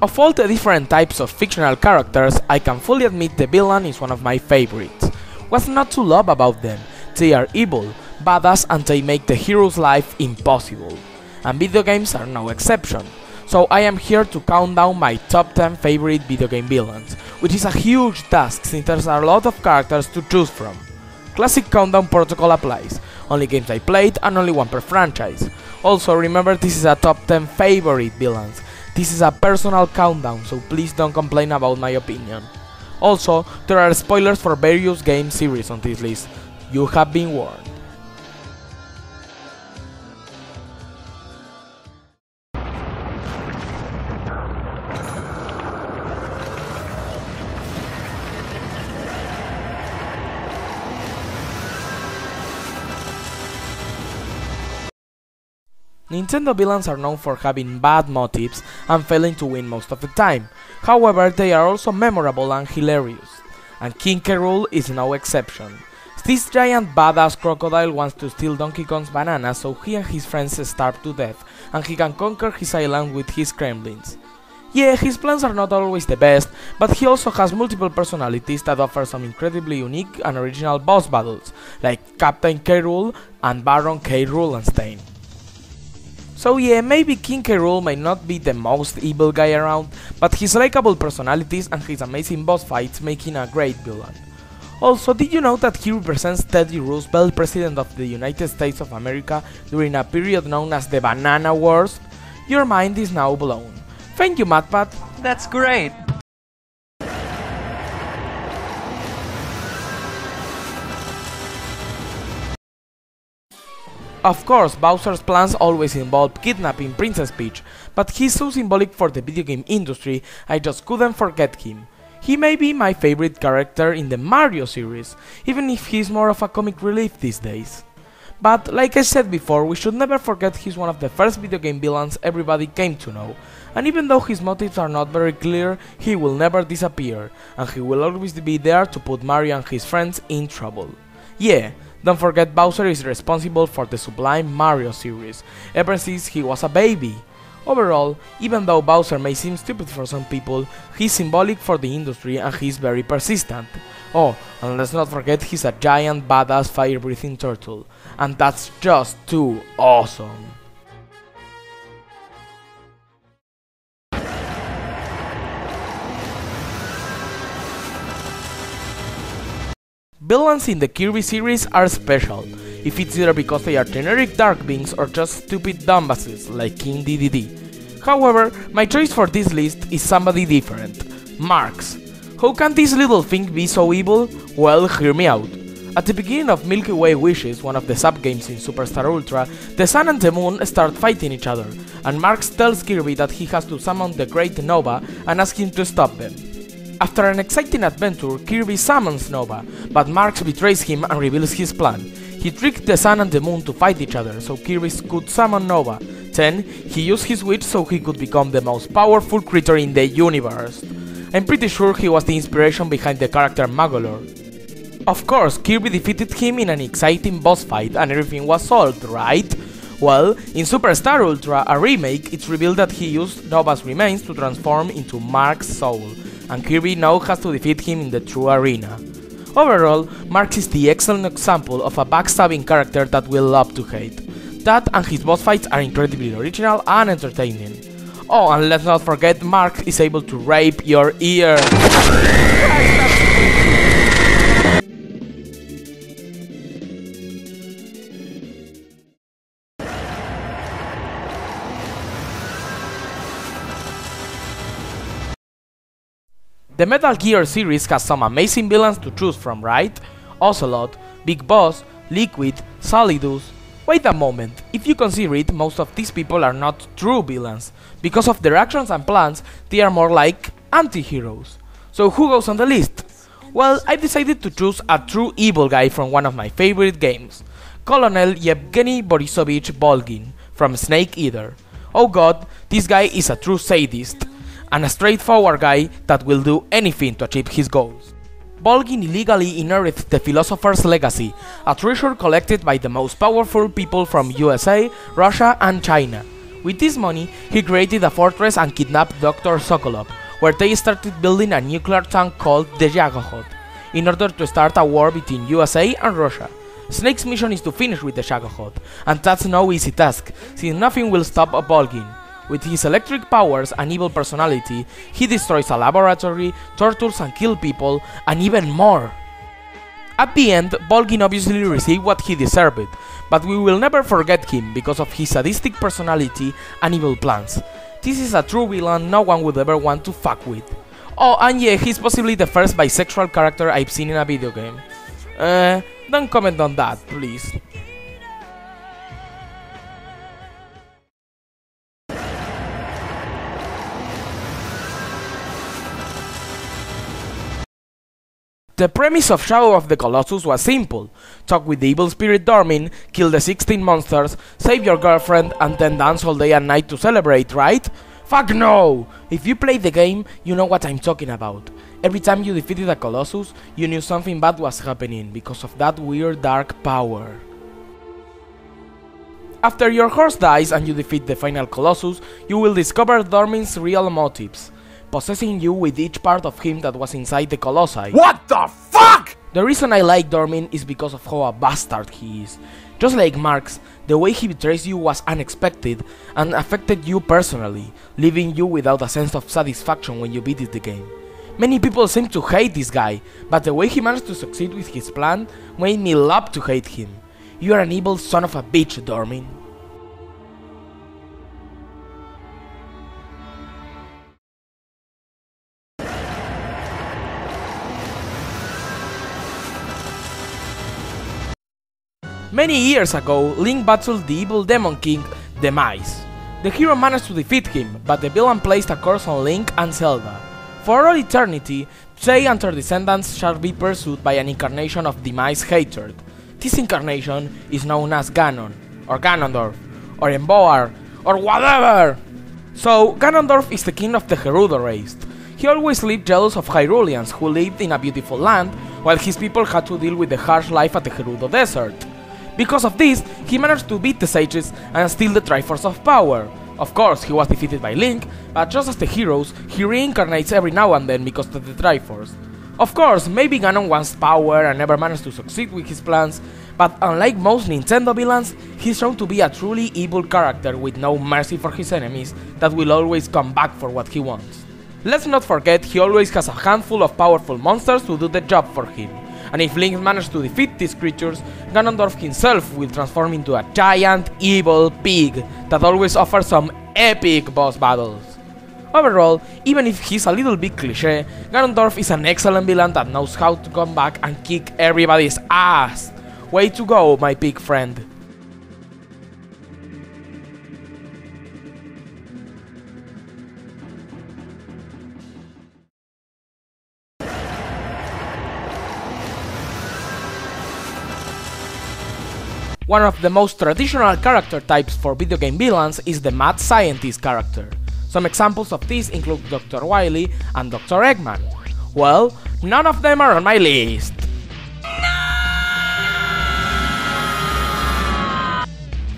Of all the different types of fictional characters, I can fully admit the villain is one of my favorites. What's not to love about them? They are evil, badass, and they make the hero's life impossible. And video games are no exception. So I am here to count down my top 10 favorite video game villains, which is a huge task since there's a lot of characters to choose from. Classic countdown protocol applies, only games I played and only one per franchise. Also remember, this is a top 10 favorite villains. This is a personal countdown, so please don't complain about my opinion. Also, there are spoilers for various game series on this list. You have been warned. Nintendo villains are known for having bad motives and failing to win most of the time. However, they are also memorable and hilarious. And King K. Rool is no exception. This giant badass crocodile wants to steal Donkey Kong's bananas so he and his friends starve to death, and he can conquer his island with his Kremlins. Yeah, his plans are not always the best, but he also has multiple personalities that offer some incredibly unique and original boss battles, like Captain K. Rool and Baron K. Roolenstein. So yeah, maybe King K. Rool may not be the most evil guy around, but his likable personalities and his amazing boss fights make him a great villain. Also, did you know that he represents Teddy Roosevelt, President of the United States of America, during a period known as the Banana Wars? Your mind is now blown. Thank you, MatPat. That's great! Of course, Bowser's plans always involve kidnapping Princess Peach, but he's so symbolic for the video game industry, I just couldn't forget him. He may be my favorite character in the Mario series, even if he's more of a comic relief these days. But like I said before, we should never forget he's one of the first video game villains everybody came to know, and even though his motives are not very clear, he will never disappear, and he will always be there to put Mario and his friends in trouble. Yeah, don't forget Bowser is responsible for the sublime Mario series, ever since he was a baby. Overall, even though Bowser may seem stupid for some people, he's symbolic for the industry and he's very persistent. Oh, and let's not forget he's a giant badass fire-breathing turtle, and that's just too awesome. Villains in the Kirby series are special, if it's either because they are generic dark beings or just stupid dumbasses like King DDD. However, my choice for this list is somebody different, Marx. How can this little thing be so evil? Well, hear me out. At the beginning of Milky Way Wishes, one of the sub-games in Superstar Ultra, the Sun and the Moon start fighting each other, and Marx tells Kirby that he has to summon the Great Nova and ask him to stop them. After an exciting adventure, Kirby summons Nova, but Marx betrays him and reveals his plan. He tricked the Sun and the Moon to fight each other so Kirby could summon Nova. Then, he used his witch so he could become the most powerful creature in the universe. I'm pretty sure he was the inspiration behind the character Magolor. Of course, Kirby defeated him in an exciting boss fight and everything was solved, right? Well, in Superstar Ultra, a remake, it's revealed that he used Nova's remains to transform into Marx's soul, and Kirby now has to defeat him in the true arena. Overall, Marx is the excellent example of a backstabbing character that we love to hate. That and his boss fights are incredibly original and entertaining. Oh, and let's not forget Marx is able to rape your ear. The Metal Gear series has some amazing villains to choose from, right? Ocelot, Big Boss, Liquid, Solidus. Wait a moment, if you consider it, most of these people are not true villains. Because of their actions and plans, they are more like anti-heroes. So who goes on the list? Well, I decided to choose a true evil guy from one of my favorite games. Colonel Yevgeny Borisovich Volgin from Snake Eater. Oh god, this guy is a true sadist, and a straightforward guy that will do anything to achieve his goals. Volgin illegally inherits the Philosopher's Legacy, a treasure collected by the most powerful people from USA, Russia and China. With this money, he created a fortress and kidnapped Dr. Sokolov, where they started building a nuclear tank called the Xehanort, in order to start a war between USA and Russia. Snake's mission is to finish with the Xehanort, and that's no easy task, since nothing will stop Volgin. With his electric powers and evil personality, he destroys a laboratory, tortures and kills people, and even more. At the end, Volgin obviously received what he deserved, but we will never forget him because of his sadistic personality and evil plans. This is a true villain no one would ever want to fuck with. Oh, and yeah, he's possibly the first bisexual character I've seen in a video game. Don't comment on that, please. The premise of Shadow of the Colossus was simple: talk with the evil spirit Dormin, kill the 16 monsters, save your girlfriend, and then dance all day and night to celebrate, right? Fuck no! If you played the game, you know what I'm talking about. Every time you defeated a Colossus, you knew something bad was happening because of that weird dark power. After your horse dies and you defeat the final Colossus, you will discover Dormin's real motives, possessing you with each part of him that was inside the Colossi. What the fuck?! The reason I like Dormin is because of how a bastard he is. Just like Marx, the way he betrays you was unexpected and affected you personally, leaving you without a sense of satisfaction when you beat the game. Many people seem to hate this guy, but the way he managed to succeed with his plan made me love to hate him. You are an evil son of a bitch, Dormin. Many years ago, Link battled the evil Demon King, the Mice. The hero managed to defeat him, but the villain placed a curse on Link and Zelda. For all eternity, they and their descendants shall be pursued by an incarnation of the Mice hatred. This incarnation is known as Ganon, or Ganondorf, or Emboar, or whatever! So, Ganondorf is the king of the Gerudo race. He always lived jealous of Hyruleans who lived in a beautiful land, while his people had to deal with the harsh life at the Gerudo desert. Because of this, he managed to beat the sages and steal the Triforce of Power. Of course, he was defeated by Link, but just as the heroes, he reincarnates every now and then because of the Triforce. Of course, maybe Ganon wants power and never managed to succeed with his plans, but unlike most Nintendo villains, he's shown to be a truly evil character with no mercy for his enemies that will always come back for what he wants. Let's not forget he always has a handful of powerful monsters to do the job for him. And if Link manages to defeat these creatures, Ganondorf himself will transform into a giant evil pig that always offers some epic boss battles. Overall, even if he's a little bit cliché, Ganondorf is an excellent villain that knows how to come back and kick everybody's ass. Way to go, my pig friend. One of the most traditional character types for video game villains is the mad scientist character. Some examples of these include Dr. Wily and Dr. Eggman. Well, none of them are on my list.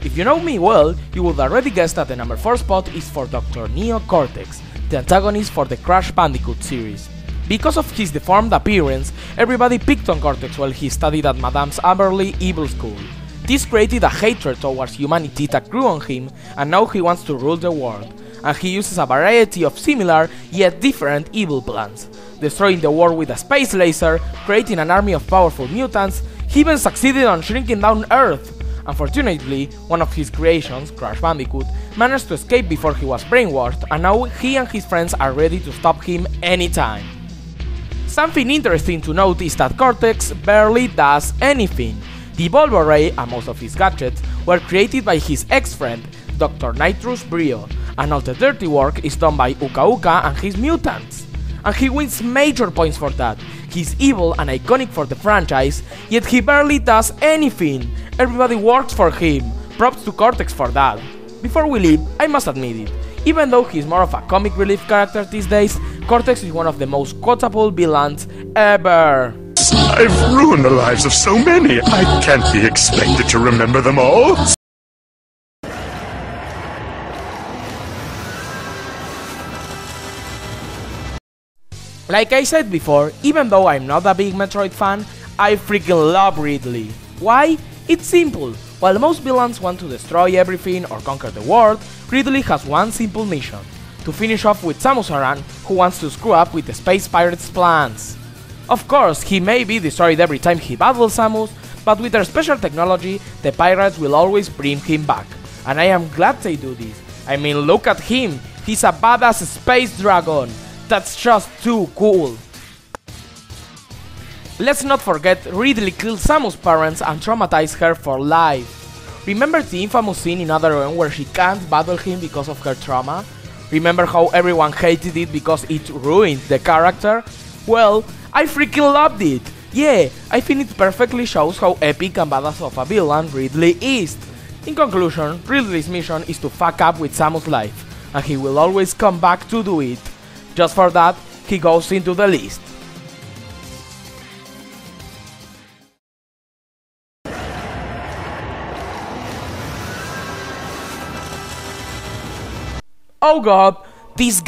If you know me well, you would already guess that the number 4 spot is for Dr. Neo Cortex, the antagonist for the Crash Bandicoot series. Because of his deformed appearance, everybody picked on Cortex while he studied at Madame's Amberley Evil School. This created a hatred towards humanity that grew on him, and now he wants to rule the world, and he uses a variety of similar yet different evil plans. Destroying the world with a space laser, creating an army of powerful mutants, he even succeeded on shrinking down Earth. Unfortunately, one of his creations, Crash Bandicoot, managed to escape before he was brainwashed, and now he and his friends are ready to stop him anytime. Something interesting to note is that Cortex barely does anything. The Volvo Ray and most of his gadgets were created by his ex-friend, Dr. Nitrous Brio, and all the dirty work is done by Uka Uka and his mutants. And he wins major points for that. He's evil and iconic for the franchise, yet he barely does anything. Everybody works for him. Props to Cortex for that. Before we leave, I must admit it. Even though he's more of a comic relief character these days, Cortex is one of the most quotable villains ever. I've ruined the lives of so many. I can't be expected to remember them all. Like I said before, even though I'm not a big Metroid fan, I freaking love Ridley. Why? It's simple. While most villains want to destroy everything or conquer the world, Ridley has one simple mission: to finish off with Samus Aran, who wants to screw up with the Space Pirates' plans. Of course, he may be destroyed every time he battles Samus, but with their special technology, the pirates will always bring him back. And I am glad they do this. I mean, look at him, he's a badass space dragon. That's just too cool. Let's not forget, Ridley killed Samus' parents and traumatized her for life. Remember the infamous scene in Other M where she can't battle him because of her trauma? Remember how everyone hated it because it ruined the character? Well, I freaking loved it! Yeah, I think it perfectly shows how epic and badass of a villain Ridley is. In conclusion, Ridley's mission is to fuck up with Samus' life, and he will always come back to do it. Just for that, he goes into the list. Oh god, this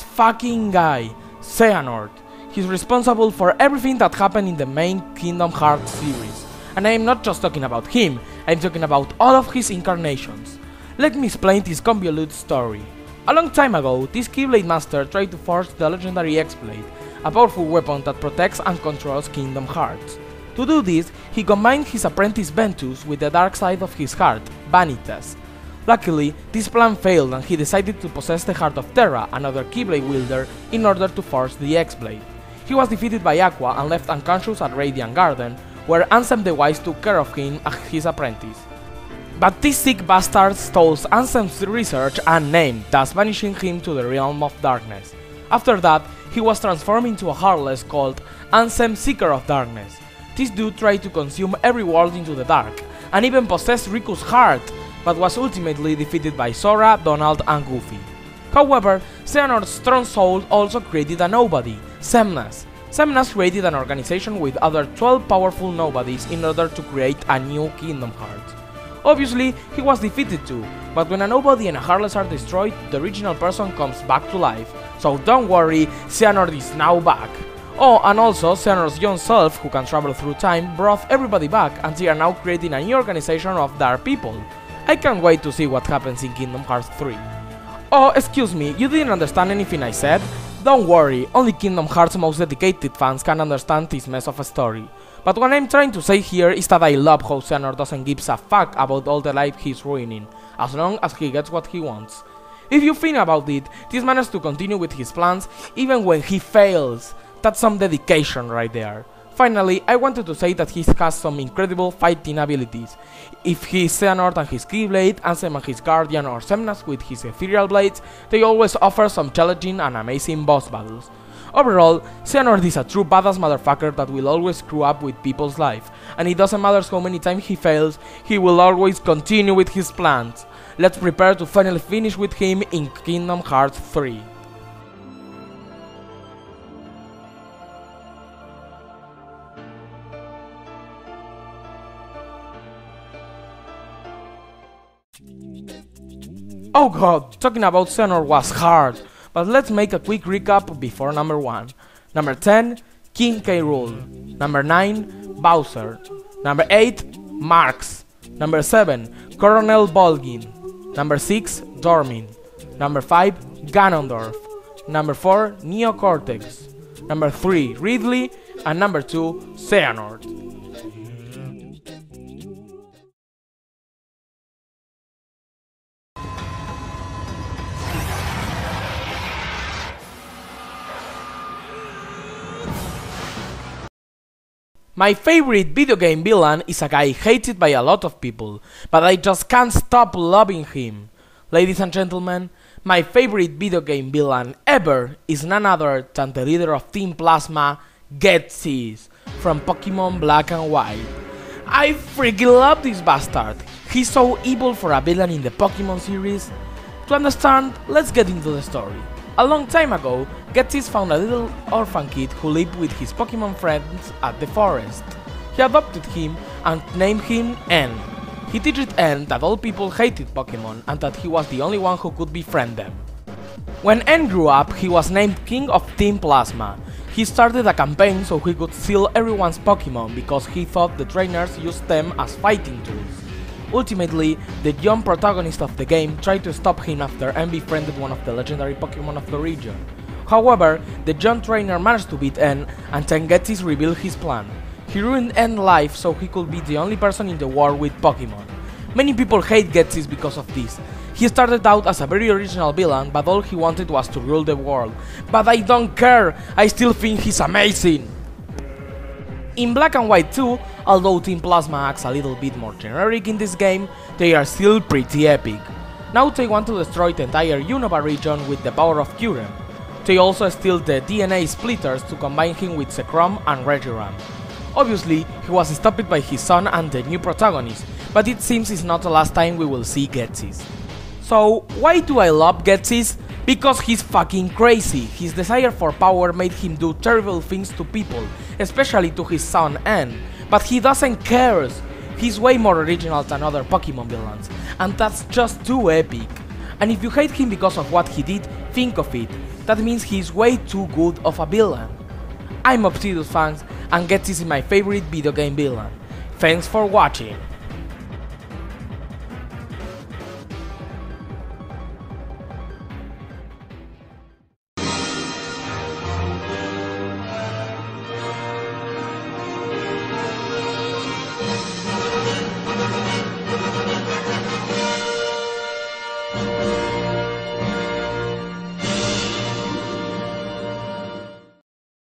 fucking guy, Xehanort. He's responsible for everything that happened in the main Kingdom Hearts series. And I am not just talking about him, I'm talking about all of his incarnations. Let me explain this convoluted story. A long time ago, this Keyblade Master tried to forge the legendary X-Blade, a powerful weapon that protects and controls Kingdom Hearts. To do this, he combined his apprentice Ventus with the dark side of his heart, Vanitas. Luckily, this plan failed and he decided to possess the Heart of Terra, another Keyblade wielder, in order to forge the X-Blade. He was defeated by Aqua and left unconscious at Radiant Garden, where Ansem the Wise took care of him as his apprentice. But this sick bastard stole Ansem's research and name, thus banishing him to the realm of darkness. After that, he was transformed into a Heartless called Ansem Seeker of Darkness. This dude tried to consume every world into the dark, and even possessed Riku's heart, but was ultimately defeated by Sora, Donald, and Goofy. However, Xehanort's strong soul also created a nobody, Xemnas. Xemnas created an organization with other 12 powerful nobodies in order to create a new Kingdom Hearts. Obviously, he was defeated too, but when a nobody and a Heartless are destroyed, the original person comes back to life. So don't worry, Xehanort is now back. Oh, and also, Xehanort's young self, who can travel through time, brought everybody back, and they are now creating a new organization of Dark People. I can't wait to see what happens in Kingdom Hearts 3. Oh, excuse me, you didn't understand anything I said? Don't worry, only Kingdom Hearts' most dedicated fans can understand this mess of a story. But what I'm trying to say here is that I love how Xehanort doesn't give a fuck about all the life he's ruining, as long as he gets what he wants. If you think about it, this man has to continue with his plans even when he fails. That's some dedication right there. Finally, I wanted to say that he has some incredible fighting abilities. If he's Xehanort and his Keyblade, Ansem and his Guardian, or Xemnas with his Ethereal Blades, they always offer some challenging and amazing boss battles. Overall, Xehanort is a true badass motherfucker that will always screw up with people's life, and it doesn't matter how many times he fails, he will always continue with his plans. Let's prepare to finally finish with him in Kingdom Hearts 3. Oh god, talking about Xehanort was hard, but let's make a quick recap before number 1. Number 10, King K. Rool. Number 9, Bowser. Number 8, Marx. Number 7, Colonel Volgin. Number 6, Dormin. Number 5, Ganondorf. Number 4, Neo Cortex. Number 3, Ridley. And number 2, Xehanort. My favorite video game villain is a guy hated by a lot of people, but I just can't stop loving him. Ladies and gentlemen, my favorite video game villain ever is none other than the leader of Team Plasma, Ghetsis, from Pokemon Black and White. I freaking love this bastard. He's so evil for a villain in the Pokemon series. To understand, let's get into the story. A long time ago, Ghetsis found a little orphan kid who lived with his Pokemon friends at the forest. He adopted him and named him N. He taught N that all people hated Pokemon and that he was the only one who could befriend them. When N grew up, he was named King of Team Plasma. He started a campaign so he could steal everyone's Pokémon because he thought the trainers used them as fighting tools. Ultimately, the young protagonist of the game tried to stop him after N befriended one of the legendary Pokémon of the region. However, the young trainer managed to beat N, and then Ghetsis revealed his plan. He ruined N's life so he could be the only person in the world with Pokémon. Many people hate Ghetsis because of this. He started out as a very original villain, but all he wanted was to rule the world. But I don't care, I still think he's amazing! In Black and White 2, although Team Plasma acts a little bit more generic in this game, they are still pretty epic. Now they want to destroy the entire Unova region with the power of Kyurem. They also steal the DNA splitters to combine him with Zekrom and Reshiram. Obviously, he was stopped by his son and the new protagonist, but it seems it's not the last time we will see Ghetsis. So, why do I love Ghetsis? Because he's fucking crazy. His desire for power made him do terrible things to people, especially to his son N, but he doesn't care. He's way more original than other Pokémon villains, and that's just too epic. And if you hate him because of what he did, think of it, that means he's way too good of a villain. I'm Obsidious Fangs, and Ghetsis is my favorite video game villain. Thanks for watching.